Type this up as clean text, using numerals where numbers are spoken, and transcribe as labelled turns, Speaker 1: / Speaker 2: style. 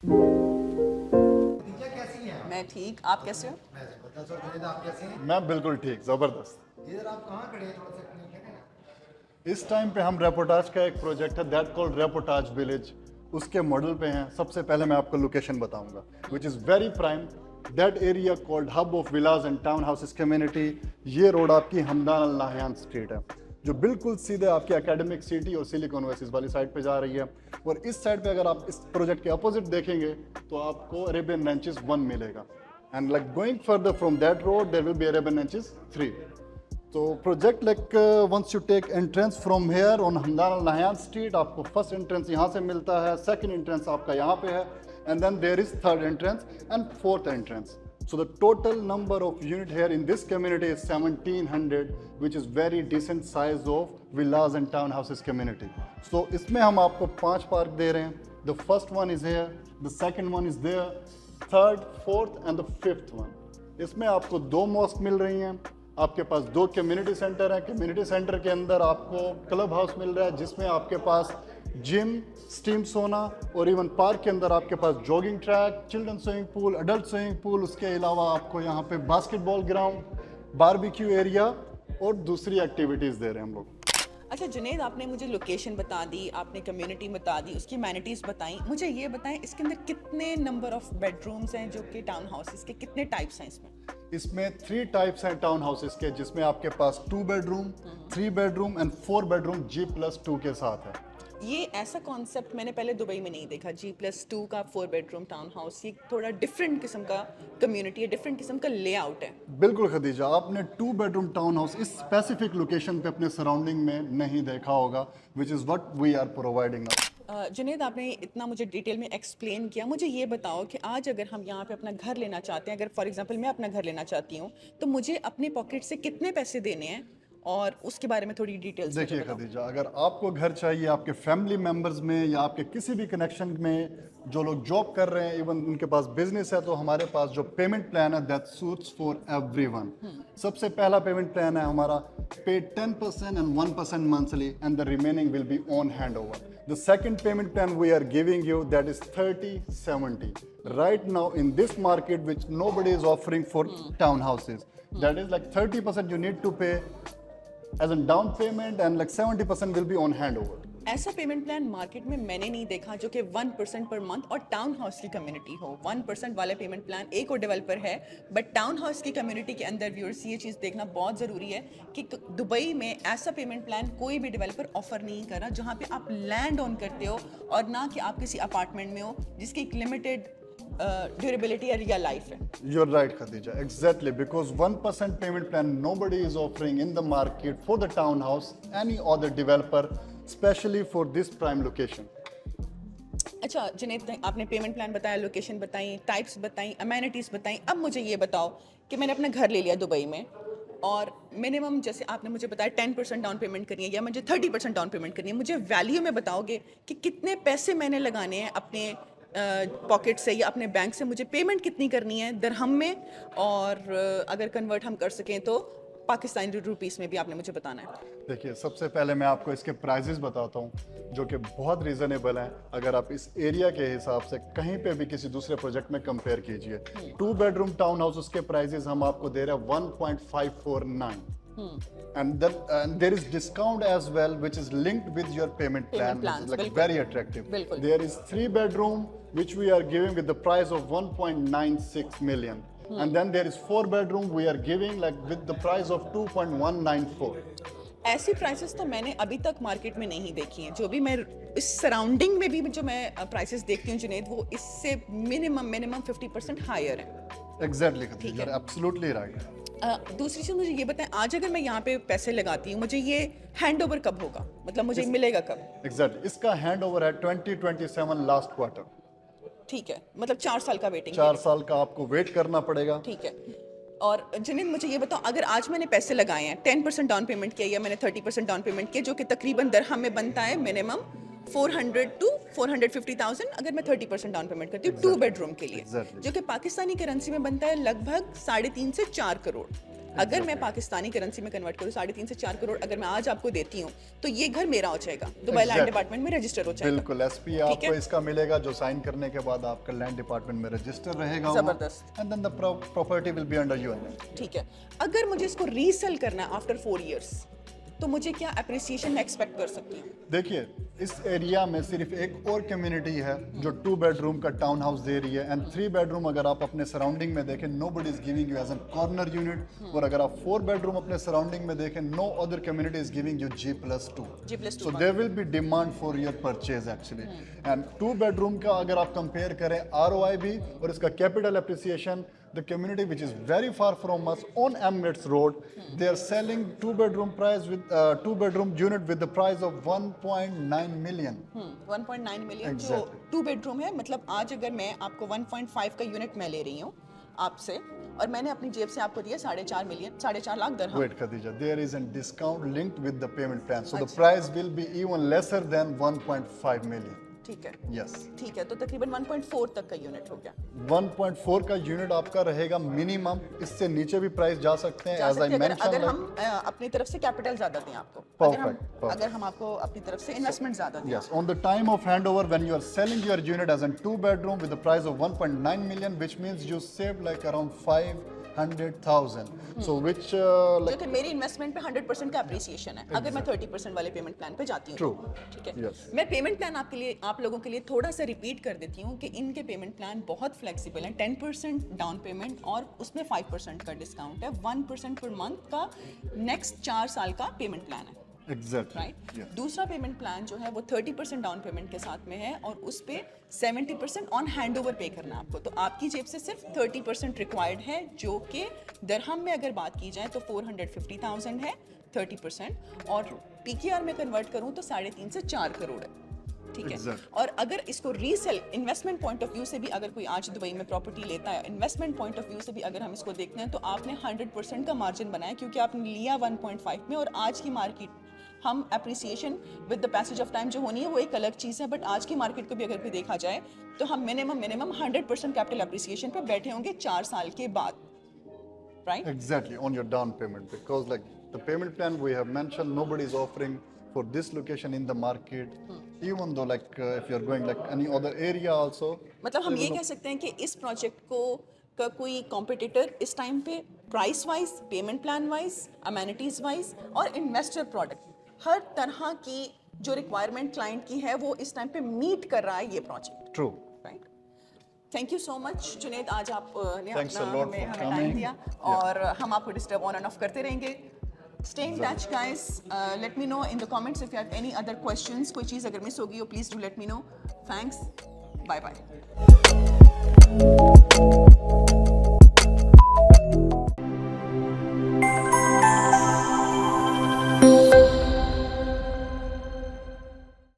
Speaker 1: भतीजा कैसी हैं आप?
Speaker 2: मैं ठीक, आप कैसे हो?
Speaker 1: मैं जबरदस्त। और जुनेद आप कैसे हैं?
Speaker 3: मैं बिल्कुल ठीक, ज़बरदस्त।
Speaker 1: इधर आप कहाँ खड़े हैं, थोड़ा सा क्लिक करें।
Speaker 3: इस टाइम पे हम रेपोटाज का एक प्रोजेक्ट है दैट कॉल्ड रेपोटाज विलेज, उसके मॉडल पे हैं। सबसे पहले मैं आपको लोकेशन बताऊंगा which is very prime. That area called hub of villas and town houses community. ये रोड आपकी हमदान अल नाहयान स्ट्रीट है जो बिल्कुल सीधे आपकी एकेडमिक सिटी और सिलिकॉन ओएसिस वाली साइड पे जा रही है। और इस साइड पे अगर आप इस प्रोजेक्ट के अपोजिट देखेंगे तो आपको अरेबियन रेंचेस 1 मिलेगा and like going further from that road there will be Arabian ranches 3. तो project like once you take entrance from here on Hamdan Al Nahyan street, आपको फर्स्ट एंट्रेंस यहाँ से मिलता है, सेकंड एंट्रेंस आपका यहाँ पे है and then there is third entrance and fourth entrance. So the total number of unit here in this community is 1700, which is very decent size of villas and townhouses community. So इसमें हम आपको 5 park दे रहे हैं. The first one is here, the second one is there, third, fourth and the fifth one. इसमें आपको 2 mask मिल रही हैं, आपके पास 2 कम्युनिटी सेंटर हैं. कम्युनिटी सेंटर के अंदर आपको क्लब हाउस मिल रहा है जिसमें आपके पास जिम, स्टीम सोना और इवन पार्क के अंदर आपके पास jogging track, children swimming pool, adult swimming pool. उसके अलावा आपको यहाँ पे बास्केटबॉल ग्राउंड, बारबेक्यू एरिया और दूसरी एक्टिविटीज़ दे रहे हैं हम लोग.
Speaker 2: अच्छा जुनेद, आपने मुझे लोकेशन बता दी, आपने कम्युनिटी बता दी, उसकी अमेनिटीज़ बताई. मुझे ये बताएं इसके अंदर कितने नंबर ऑफ बेडरूम्स हैं जो कि टाउन हाउसेस के, कितने टाइप्स हैं इसमें?
Speaker 3: इसमें 3 टाइप्स हैं टाउन हाउसेस के, जिसमें आपके पास 2 bedroom, 3 bedroom and 4 bedroom G+2 के साथ है.
Speaker 2: ये ऐसा कॉन्सेप्ट मैंने पहले दुबई में नहीं देखा. G+2 का 4 बेडरूम टाउन हाउस, ये थोड़ा डिफरेंट किस्म का कम्युनिटी है, डिफरेंट किस्म का लेआउट है.
Speaker 3: बिल्कुल खदीजा, आपने 2 बेडरूम टाउन हाउस इस स्पेसिफिक लोकेशन पे अपने सराउंडिंग में नहीं देखा होगा, which is what we are providing now.
Speaker 2: Junaid, आपने इतना मुझे डिटेल में एक्सप्लेन किया. मुझे ये बताओ कि आज अगर हम यहाँ पे अपना घर लेना चाहते हैं, अगर फॉर एग्जांपल मैं अपना घर लेना चाहती हूँ, तो मुझे अपने पॉकेट से कितने पैसे देने हैं और उसके बारे में थोड़ी डिटेल्स.
Speaker 3: देखिए खदीजा, अगर आपको घर चाहिए आपके फैमिली मेम्बर्स में या आपके किसी भी कनेक्शन में जो लोग जॉब कर रहे हैं, इवन उनके पास बिजनेस है, तो हमारे पास जो पेमेंट प्लान है दैट सूट्स फॉर एवरीवन. सबसे पहला पेमेंट प्लान है हमारा, पे 10% and 1% monthly and the remaining will be on hand over. The second payment plan we are giving you, that is 30-70. Right now in this market, which nobody is offering for townhouses, that is like 30% you need to pay as a down payment and like 70% will be on handover.
Speaker 2: ऐसा payment plan market में मैंने नहीं देखा जो कि 1% per month और town house की community हो. 1% वाला पेमेंट प्लान एक और डेवलपर है, बट टाउन हाउस की कम्युनिटी के अंदर व्यूअर्स ये चीज़ देखना बहुत ज़रूरी है कि दुबई में ऐसा पेमेंट प्लान कोई भी डेवलपर ऑफर नहीं कर रहा जहाँ पे आप लैंड ऑन करते हो और ना कि आप किसी अपार्टमेंट में हो जिसकी एक लिमिटेड ड्यूरेबिलिटी या लाइफ है.
Speaker 3: You're right, Khadija. Exactly, because 1% payment plan nobody is offering in the market for the townhouse, any other developer, especially for this prime location.
Speaker 2: अच्छा जुनेद, आपने पेमेंट प्लान बताया, लोकेशन बताई, टाइप्स बताई, amenities बताई. अब मुझे ये बताओ कि मैंने अपना घर ले लिया दुबई में और मिनिमम जैसे आपने मुझे बताया 10% डाउन पेमेंट करनी है या मुझे 30% डाउन पेमेंट करनी है. मुझे वैल्यू में बताओगे कि कितने पैसे मैंने लगाने हैं अपने पॉकेट से या अपने बैंक से, मुझे पेमेंट कितनी करनी है दिरहम में, और अगर कन्वर्ट हम कर सकें तो पाकिस्तानी रुपीस में भी आपने मुझे बताना है.
Speaker 3: देखिए, सबसे पहले मैं आपको इसके प्राइजेस बताता हूँ जो कि बहुत रीज़नेबल हैं. अगर आप इस एरिया के हिसाब से कहीं पे भी किसी दूसरे प्रोजेक्ट में कंपेयर कीजिए, 2 बेडरूम टाउन हाउस उसके प्राइजेस हम आपको दे रहे हैं 1.549. And there is discount as well, which is linked with your payment plan, which is like very attractive. There is 3 bedroom, which we are giving with the price of 1.96 million. And then there is 4 bedroom, we are giving like with the price of 2.194.
Speaker 2: ऐसी prices तो मैंने अभी तक market में नहीं देखी हैं. जो भी मैं इस सराउंडिंग में भी जो मैं प्राइसेस देखती हूँ जुनेद, वो इससे मिनिमम 50% हायर है.
Speaker 3: Exactly, you're absolutely right.
Speaker 2: दूसरी चीज़ मुझे ये बताएं, आज अगर मैं यहाँ पे पैसे लगाती हूँ, मुझे ये हैंड ओवर कब होगा, मतलब मुझे मिलेगा कब?
Speaker 3: Exactly, इसका हैंड ओवर है 2027 लास्ट क्वार्टर.
Speaker 2: ठीक है, मतलब 4 साल का वेटिंग.
Speaker 3: 4 साल का आपको वेट करना पड़ेगा.
Speaker 2: ठीक है. और जुनेद मुझे ये बताओ, अगर आज मैंने पैसे लगाए हैं, 10% डाउन पेमेंट किया या मैंने 30% डाउन पेमेंट किया, जो कि तकरीबन दिरहम में बनता है मिनिमम 400 to 450,000, अगर मैं 30% डाउन पेमेंट करती हूँ 2 बेडरूम के लिए, जो कि पाकिस्तानी करेंसी में बनता है लगभग 3.5 से 4 करोड़. अगर मैं पाकिस्तानी करेंसी में कन्वर्ट करूँ 3.5 से 4 करोड़ अगर मैं आज आपको देती हूँ तो ये घर मेरा हो जाएगा, दुबई लैंड
Speaker 3: Exactly.
Speaker 2: डिपार्टमेंट में रजिस्टर हो जाएगा।
Speaker 3: बिल्कुल, एसपी आपको इसका मिलेगा जो साइन करने के बाद आपका लैंड डिपार्टमेंट में रजिस्टर रहेगा,
Speaker 2: जबरदस्त।
Speaker 3: And then the property will be under your name.
Speaker 2: ठीक है, अगर मुझे इसको रीसेल करना है आफ्टर 4 इयर्स तो मुझे क्या अप्रिसिएशन में एक्सपेक्ट कर सकती हूँ?
Speaker 3: देखिए, इस एरिया में सिर्फ एक और कम्युनिटी है जो 2 बेडरूम का टाउन हाउस दे रही है, एंड 3 बेडरूम अगर आप अपने सराउंडिंग में देखें, nobody is giving you as an corner unit, और अगर आप 4 बेडरूम अपने सराउंडिंग में देखें, no other community is giving you G+2।
Speaker 2: G+2
Speaker 3: so there will be demand for your purchase actually. And 2 bedroom का अगर आप कंपेयर करें ROI भी और इसका capital appreciation, the community which is very far from us on Emirates Road, they are selling 2 bedroom price with 2 bedroom unit with the price of 1.9 million.
Speaker 2: 1.9 million जो
Speaker 3: Exactly.
Speaker 2: 2 bedroom है, मतलब आज अगर मैं आपको 1.5 का यूनिट मैं ले रही हूँ आपसे और मैंने अपनी जेब से आपको दिया 4.5 मिलियन, 4.5 लाख दरहम।
Speaker 3: Wait, Khadija, there is a discount linked with the payment plan, so the price will be even lesser than 1.5 million.
Speaker 2: ठीक है,
Speaker 3: Yes.
Speaker 2: ठीक है, तो तकरीबन 1.4 तक का यूनिट हो गया।
Speaker 3: 1.4 का यूनिट आपका रहेगा मिनिमम, इससे नीचे भी प्राइस जा सकते हैं,
Speaker 2: जा
Speaker 3: as I
Speaker 2: सकते हैं अगर
Speaker 3: mentioned.
Speaker 2: हम अपनी तरफ से कैपिटल ज्यादा दें आपको,
Speaker 3: Perfect.
Speaker 2: अगर हम आपको अपनी तरफ से इन्वेस्टमेंट ज्यादा दें।
Speaker 3: Yes, on the time of handover, when you are selling your unit as a 2 bedroom with the price of 1.9 million, which means you save like around 500,000. So which like
Speaker 2: जो कि मेरी इन्वेस्टमेंट पे 100% का appreciation है अगर मैं 30% वाले payment plan पे जाती हूँ।
Speaker 3: True.
Speaker 2: ठीक है,
Speaker 3: Yes.
Speaker 2: मैं पेमेंट प्लान आपके लिए, आप लोगों के लिए थोड़ा सा रिपीट कर देती हूँ कि इनके पेमेंट प्लान बहुत फ्लेक्सिबल हैं। 10% डाउन पेमेंट और उसमें 5% का डिस्काउंट है, 1% पर मंथ का नेक्स्ट 4 साल का पेमेंट प्लान है,
Speaker 3: exactly.
Speaker 2: राइट?
Speaker 3: Yes.
Speaker 2: दूसरा पेमेंट प्लान जो है वो 30% डाउन पेमेंट के साथ में है और उस पे 70% ऑन हैंड ओवर पे करना है आपको, तो आपकी जेब से सिर्फ 30% रिक्वायर्ड है, जो कि दरहम में अगर बात की जाए तो 450,000 है 30%, और PKR में कन्वर्ट करूँ तो 3.5 से 4 करोड़ है। ठीक है,
Speaker 3: Exactly.
Speaker 2: और अगर इसको resale investment point of view से भी अगर कोई आज दुबई में प्रॉपर्टी लेता है, इन्वेस्टमेंट पॉइंट ऑफ व्यू से भी अगर हम इसको देखते हैं तो आपने 100% का मार्जिन बनाया, क्योंकि आपने लिया 1.5 में, और आज की मार्केट हम appreciation with the passage of time जो होनी है वो एक अलग चीज़ है, बट आज की मार्केट को भी अगर कोई देखा जाए तो हम मिनिमम 100% कैपिटल अप्रिसिएशन पे बैठे होंगे 4 साल के बाद, right?
Speaker 3: Exactly, on your down payment, because like the payment plan we have mentioned, nobody is offering for this location in the market, even though like if you're going like any other area also.
Speaker 2: मतलब हम ये कह सकते हैं कि इस project को का कोई कॉम्पिटिटर इस टाइम पे price wise, payment plan wise, amenities wise और इन्वेस्टर प्रोडक्ट, हर तरह की जो रिक्वायरमेंट क्लाइंट की है वो इस टाइम पे मीट कर रहा है ये project,
Speaker 3: True.
Speaker 2: Right? Thank you so much Junaid, आज आपने
Speaker 3: Thanks a
Speaker 2: अपना
Speaker 3: lot
Speaker 2: हमें
Speaker 3: for
Speaker 2: टाइम
Speaker 3: coming.
Speaker 2: दिया और हम आपको डिस्टर्ब ऑन एंड ऑफ करते रहेंगे। Stay in touch, guys. Let me know in the comments if you have any other questions. कोई चीज़ अगर मिस होगी हो, please do let me know. Thanks. Bye bye.